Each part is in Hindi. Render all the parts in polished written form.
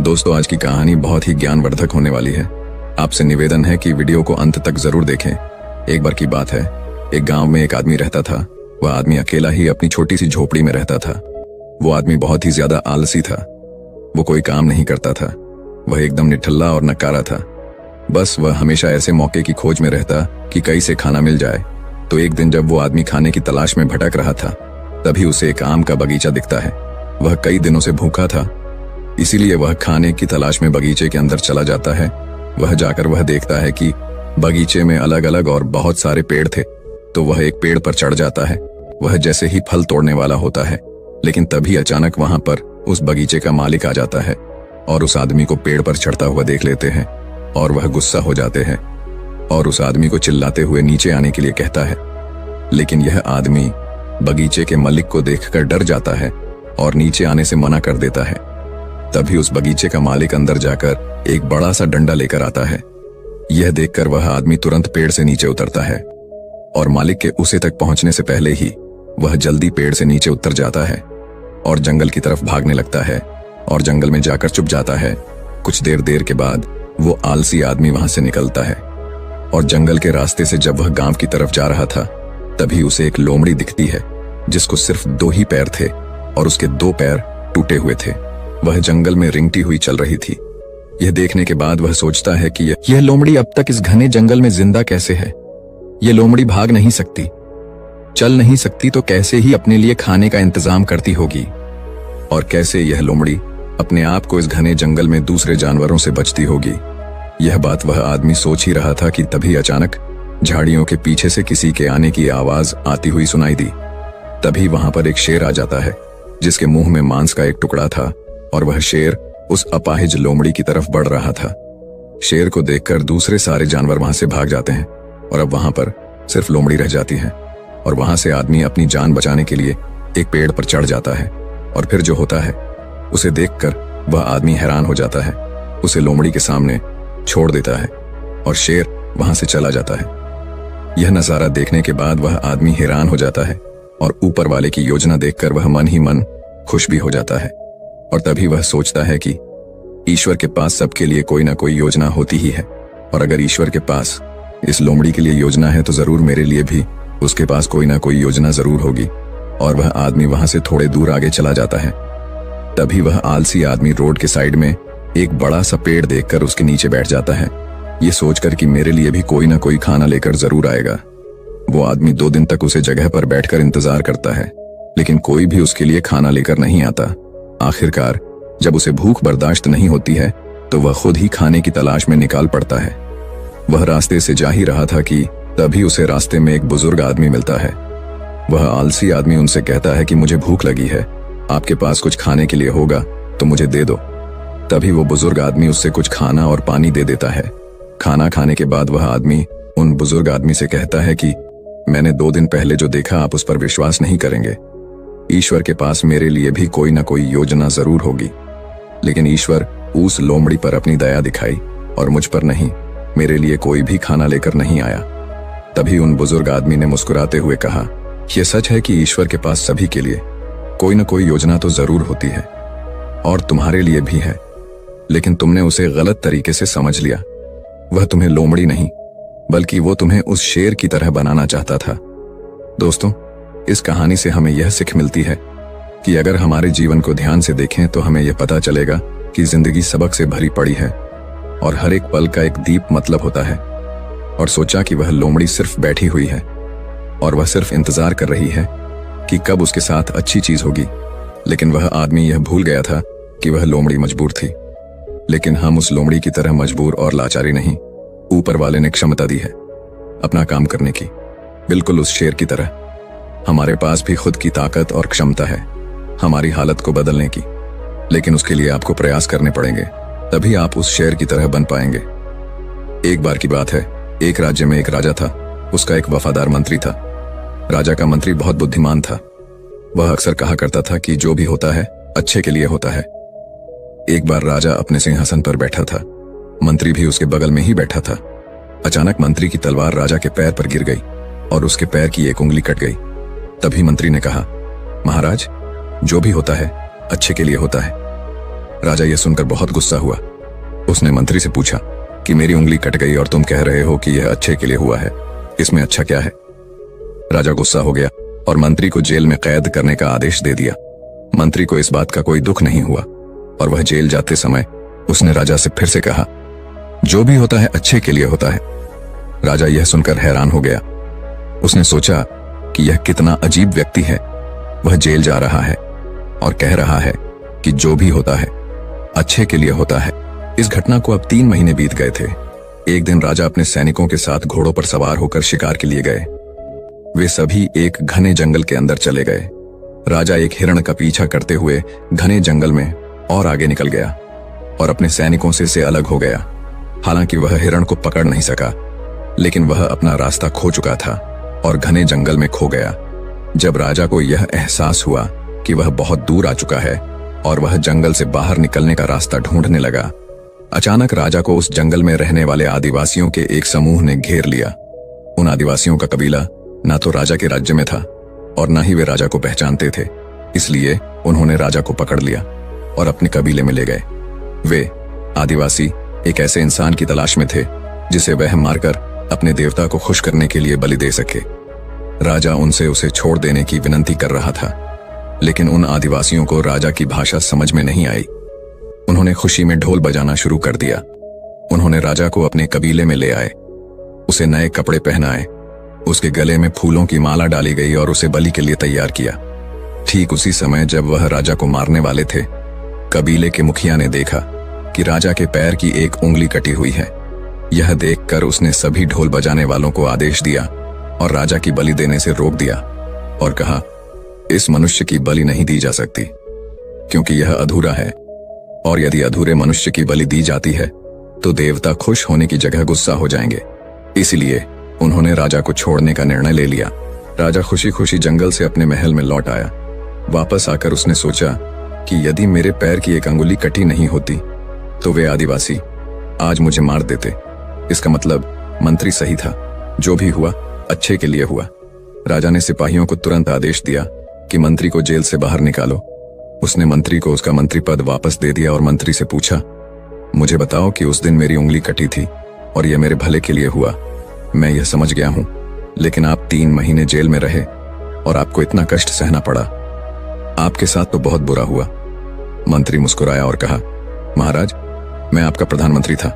दोस्तों, आज की कहानी बहुत ही ज्ञानवर्धक होने वाली है। आपसे निवेदन है कि वीडियो को अंत तक जरूर देखें। एक बार की बात है, एक गांव में एक आदमी रहता था। वह आदमी अकेला ही अपनी छोटी सी झोपड़ी में रहता था। वो आदमी बहुत ही ज्यादा आलसी था। वो कोई काम नहीं करता था। वह एकदम निठल्ला और नकारा था। बस वह हमेशा ऐसे मौके की खोज में रहता कि कहीं से खाना मिल जाए। तो एक दिन जब वो आदमी खाने की तलाश में भटक रहा था, तभी उसे एक आम का बगीचा दिखता है। वह कई दिनों से भूखा था, इसीलिए वह खाने की तलाश में बगीचे के अंदर चला जाता है। वह जाकर वह देखता है कि बगीचे में अलग अलग और बहुत सारे पेड़ थे। तो वह एक पेड़ पर चढ़ जाता है। वह जैसे ही फल तोड़ने वाला होता है, लेकिन तभी अचानक वहां पर उस बगीचे का मालिक आ जाता है और उस आदमी को पेड़ पर चढ़ता हुआ देख लेते हैं और वह गुस्सा हो जाते हैं और उस आदमी को चिल्लाते हुए नीचे आने के लिए कहता है। लेकिन यह आदमी बगीचे के मालिक को देखकर डर जाता है और नीचे आने से मना कर देता है। तभी उस बगीचे का मालिक अंदर जाकर एक बड़ा सा डंडा लेकर आता है। यह देखकर वह आदमी तुरंत पेड़ से नीचे उतरता है और मालिक के उसे तक पहुंचने से पहले ही वह जल्दी पेड़ से नीचे उतर जाता है और जंगल की तरफ भागने लगता है और जंगल में जाकर छुप जाता है। कुछ देर के बाद वो आलसी आदमी वहां से निकलता है और जंगल के रास्ते से जब वह गांव की तरफ जा रहा था, तभी उसे एक लोमड़ी दिखती है जिसको सिर्फ 2 ही पैर थे और उसके 2 पैर टूटे हुए थे। वह जंगल में रिंगती हुई चल रही थी। यह देखने के बाद वह सोचता है कि यह लोमड़ी अब तक इस घने जंगल में जिंदा कैसे है। यह लोमड़ी भाग नहीं सकती, चल नहीं सकती, तो कैसे ही अपने लिए खाने का इंतजाम करती होगी और कैसे यह लोमड़ी अपने आप को इस घने जंगल में दूसरे जानवरों से बचती होगी। यह बात वह आदमी सोच ही रहा था कि तभी अचानक झाड़ियों के पीछे से किसी के आने की आवाज आती हुई सुनाई दी। तभी वहां पर एक शेर आ जाता है जिसके मुंह में मांस का एक टुकड़ा था और वह शेर उस अपाहिज लोमड़ी की तरफ बढ़ रहा था। शेर को देखकर दूसरे सारे जानवर वहां से भाग जाते हैं और अब वहां पर सिर्फ लोमड़ी रह जाती है। और वहां से आदमी अपनी जान बचाने के लिए एक पेड़ पर चढ़ जाता है और फिर जो होता है उसे देखकर वह आदमी हैरान हो जाता है। उसे लोमड़ी के सामने छोड़ देता है और शेर वहां से चला जाता है। यह नजारा देखने के बाद वह आदमी हैरान हो जाता है और ऊपर वाले की योजना देखकर वह मन ही मन खुश भी हो जाता है। और तभी वह सोचता है कि ईश्वर के पास सबके लिए कोई ना कोई योजना होती ही है और अगर ईश्वर के पास इस लोमड़ी के लिए योजना है तो जरूर मेरे लिए भी उसके पास कोई ना कोई योजना जरूर होगी। और वह आदमी वहां से थोड़े दूर आगे चला जाता है। तभी वह आलसी आदमी रोड के साइड में एक बड़ा सा पेड़ देखकर उसके नीचे बैठ जाता है, ये सोचकर कि मेरे लिए भी कोई ना कोई खाना लेकर जरूर आएगा। वो आदमी 2 दिन तक उसे जगह पर बैठकर इंतजार करता है, लेकिन कोई भी उसके लिए खाना लेकर नहीं आता। आखिरकार जब उसे भूख बर्दाश्त नहीं होती है तो वह खुद ही खाने की तलाश में निकाल पड़ता है। वह रास्ते से जा ही रहा था कि तभी उसे रास्ते में एक बुजुर्ग आदमी मिलता है। वह आलसी आदमी उनसे कहता है कि मुझे भूख लगी है, आपके पास कुछ खाने के लिए होगा तो मुझे दे दो। तभी वो बुजुर्ग आदमी उससे कुछ खाना और पानी दे देता है। खाना खाने के बाद वह आदमी उन बुजुर्ग आदमी से कहता है कि मैंने 2 दिन पहले जो देखा आप उस पर विश्वास नहीं करेंगे। ईश्वर के पास मेरे लिए भी कोई ना कोई योजना जरूर होगी, लेकिन ईश्वर उस लोमड़ी पर अपनी दया दिखाई और मुझ पर नहीं, मेरे लिए कोई भी खाना लेकर नहीं आया। तभी उन बुजुर्ग आदमी ने मुस्कुराते हुए कहा, यह सच है कि ईश्वर के पास सभी के लिए कोई ना कोई योजना तो जरूर होती है और तुम्हारे लिए भी है, लेकिन तुमने उसे गलत तरीके से समझ लिया। वह तुम्हें लोमड़ी नहीं बल्कि वो तुम्हें उस शेर की तरह बनाना चाहता था। दोस्तों, इस कहानी से हमें यह सीख मिलती है कि अगर हमारे जीवन को ध्यान से देखें तो हमें यह पता चलेगा कि जिंदगी सबक से भरी पड़ी है और हर एक पल का एक दीप मतलब होता है। और सोचा कि वह लोमड़ी सिर्फ बैठी हुई है और वह सिर्फ इंतजार कर रही है कि कब उसके साथ अच्छी चीज होगी, लेकिन वह आदमी यह भूल गया था कि वह लोमड़ी मजबूर थी। लेकिन हम उस लोमड़ी की तरह मजबूर और लाचारी नहीं, ऊपर वाले ने क्षमता दी है अपना काम करने की, बिल्कुल उस शेर की तरह। हमारे पास भी खुद की ताकत और क्षमता है हमारी हालत को बदलने की, लेकिन उसके लिए आपको प्रयास करने पड़ेंगे, तभी आप उस शेर की तरह बन पाएंगे। एक बार की बात है, एक राज्य में एक राजा था। उसका एक वफादार मंत्री था। राजा का मंत्री बहुत बुद्धिमान था। वह अक्सर कहा करता था कि जो भी होता है अच्छे के लिए होता है। एक बार राजा अपने सिंहासन पर बैठा था, मंत्री भी उसके बगल में ही बैठा था। अचानक मंत्री की तलवार राजा के पैर पर गिर गई और उसके पैर की एक उंगली कट गई। तभी मंत्री ने कहा, महाराज, जो भी होता है अच्छे के लिए होता है। राजा यह सुनकर बहुत गुस्सा हुआ। उसने मंत्री से पूछा कि मेरी उंगली कट गई और तुम कह रहे हो कि यह अच्छे के लिए हुआ है, इसमें अच्छा क्या है? राजा गुस्सा हो गया और मंत्री को जेल में कैद करने का आदेश दे दिया। मंत्री को इस बात का कोई दुख नहीं हुआ और वह जेल जाते समय उसने राजा से फिर से कहा, जो भी होता है अच्छे के लिए होता है। राजा यह सुनकर हैरान हो गया। उसने सोचा कि यह कितना अजीब व्यक्ति है। वह जेल जा रहा है और कह रहा है कि जो भी होता है अच्छे के लिए होता है। इस घटना को अब 3 महीने बीत गए थे। एक दिन राजा अपने सैनिकों के साथ घोड़ों पर सवार होकर शिकार के लिए गए। वे सभी एक घने जंगल के अंदर चले गए। राजा एक हिरण का पीछा करते हुए घने जंगल में और आगे निकल गया और अपने सैनिकों से अलग हो गया। हालांकि वह हिरण को पकड़ नहीं सका, लेकिन वह अपना रास्ता खो चुका था और घने जंगल में खो गया। जब राजा को यह एहसास हुआ कि वह बहुत दूर आ चुका है और वह जंगल से बाहर निकलने का रास्ता ढूंढने लगा, अचानक राजा को उस जंगल में रहने वाले आदिवासियों के एक समूह ने घेर लिया। उन आदिवासियों का कबीला ना तो राजा के राज्य में था और ना ही वे राजा को पहचानते थे, इसलिए उन्होंने राजा को पकड़ लिया और अपने कबीले में ले गए। वे आदिवासी एक ऐसे इंसान की तलाश में थे जिसे वह मारकर अपने देवता को खुश करने के लिए बलि दे सके। राजा उनसे उसे छोड़ देने की विनती कर रहा था, लेकिन उन आदिवासियों को राजा की भाषा समझ में नहीं आई। उन्होंने खुशी में ढोल बजाना शुरू कर दिया। उन्होंने राजा को अपने कबीले में ले आए, उसे नए कपड़े पहनाए, उसके गले में फूलों की माला डाली गई और उसे बलि के लिए तैयार किया। ठीक उसी समय जब वह राजा को मारने वाले थे, कबीले के मुखिया ने देखा कि राजा के पैर की एक उंगली कटी हुई है। यह देखकर उसने सभी ढोल बजाने वालों को आदेश दिया और राजा की बलि देने से रोक दिया और कहा, इस मनुष्य की बलि नहीं दी जा सकती क्योंकि यह अधूरा है, और यदि अधूरे मनुष्य की बलि दी जाती है तो देवता खुश होने की जगह गुस्सा हो जाएंगे। इसलिए उन्होंने राजा को छोड़ने का निर्णय ले लिया। राजा खुशी खुशी जंगल से अपने महल में लौट आया। वापस आकर उसने सोचा कि यदि मेरे पैर की एक अंगुली कटी नहीं होती तो वे आदिवासी आज मुझे मार देते। इसका मतलब मंत्री सही था, जो भी हुआ अच्छे के लिए हुआ। राजा ने सिपाहियों को तुरंत आदेश दिया कि मंत्री को जेल से बाहर निकालो। उसने मंत्री को उसका मंत्री पद वापस दे दिया और मंत्री से पूछा, मुझे बताओ कि उस दिन मेरी उंगली कटी थी और यह मेरे भले के लिए हुआ। मैं यह समझ गया हूं, लेकिन आप 3 महीने जेल में रहे और आपको इतना कष्ट सहना पड़ा। आपके साथ तो बहुत बुरा हुआ। मंत्री मुस्कुराया और कहा, महाराज, मैं आपका प्रधानमंत्री था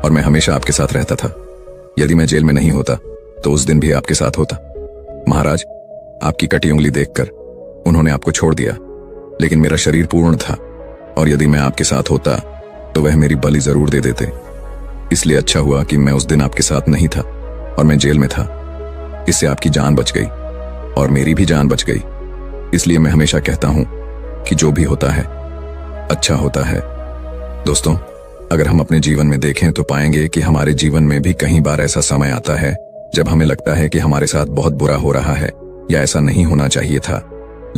और मैं हमेशा आपके साथ रहता था। यदि मैं जेल में नहीं होता तो उस दिन भी आपके साथ होता। महाराज, आपकी कटी उंगली देखकर उन्होंने आपको छोड़ दिया, लेकिन मेरा शरीर पूर्ण था और यदि मैं आपके साथ होता तो वह मेरी बलि जरूर दे देते। इसलिए अच्छा हुआ कि मैं उस दिन आपके साथ नहीं था और मैं जेल में था। इससे आपकी जान बच गई और मेरी भी जान बच गई। इसलिए मैं हमेशा कहता हूं कि जो भी होता है अच्छा होता है। दोस्तों, अगर हम अपने जीवन में देखें तो पाएंगे कि हमारे जीवन में भी कई बार ऐसा समय आता है जब हमें लगता है कि हमारे साथ बहुत बुरा हो रहा है या ऐसा नहीं होना चाहिए था,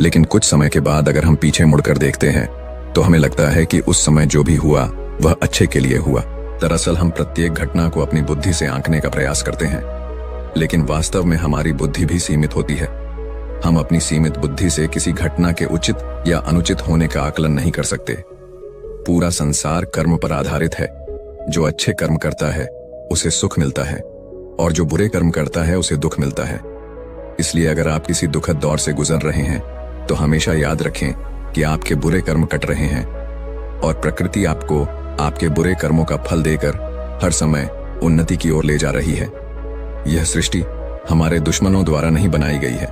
लेकिन कुछ समय के बाद अगर हम पीछे मुड़कर देखते हैं तो हमें लगता है कि उस समय जो भी हुआ वह अच्छे के लिए हुआ। दरअसल हम प्रत्येक घटना को अपनी बुद्धि से आंकने का प्रयास करते हैं, लेकिन वास्तव में हमारी बुद्धि भी सीमित होती है। हम अपनी सीमित बुद्धि से किसी घटना के उचित या अनुचित होने का आकलन नहीं कर सकते। पूरा संसार कर्म पर आधारित है। जो अच्छे कर्म करता है उसे सुख मिलता है और जो बुरे कर्म करता है उसे दुख मिलता है। इसलिए अगर आप किसी दुखद दौर से गुजर रहे हैं तो हमेशा याद रखें कि आपके बुरे कर्म कट रहे हैं और प्रकृति आपको आपके बुरे कर्मों का फल देकर हर समय उन्नति की ओर ले जा रही है। यह सृष्टि हमारे दुश्मनों द्वारा नहीं बनाई गई है,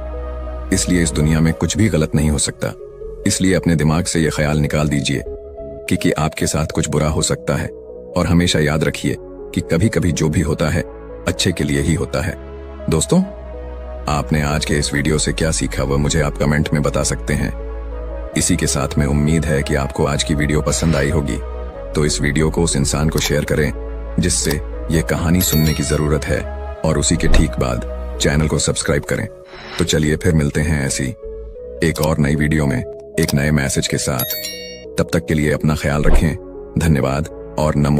इसलिए इस दुनिया में कुछ भी गलत नहीं हो सकता। इसलिए अपने दिमाग से यह ख्याल निकाल दीजिए कि आपके साथ कुछ बुरा हो सकता है, और हमेशा याद रखिए कि कभी कभी जो भी होता है अच्छे के लिए ही होता है। दोस्तों, आपने आज के इस वीडियो से क्या सीखा वह मुझे आप कमेंट में बता सकते हैं। इसी के साथ में उम्मीद है कि आपको आज की वीडियो पसंद आई होगी, तो इस वीडियो को उस इंसान को शेयर करें जिससे ये कहानी सुनने की जरूरत है, और उसी के ठीक बाद चैनल को सब्सक्राइब करें। तो चलिए फिर मिलते हैं ऐसी एक और नई वीडियो में एक नए मैसेज के साथ। तब तक के लिए अपना ख्याल रखें। धन्यवाद और नमो।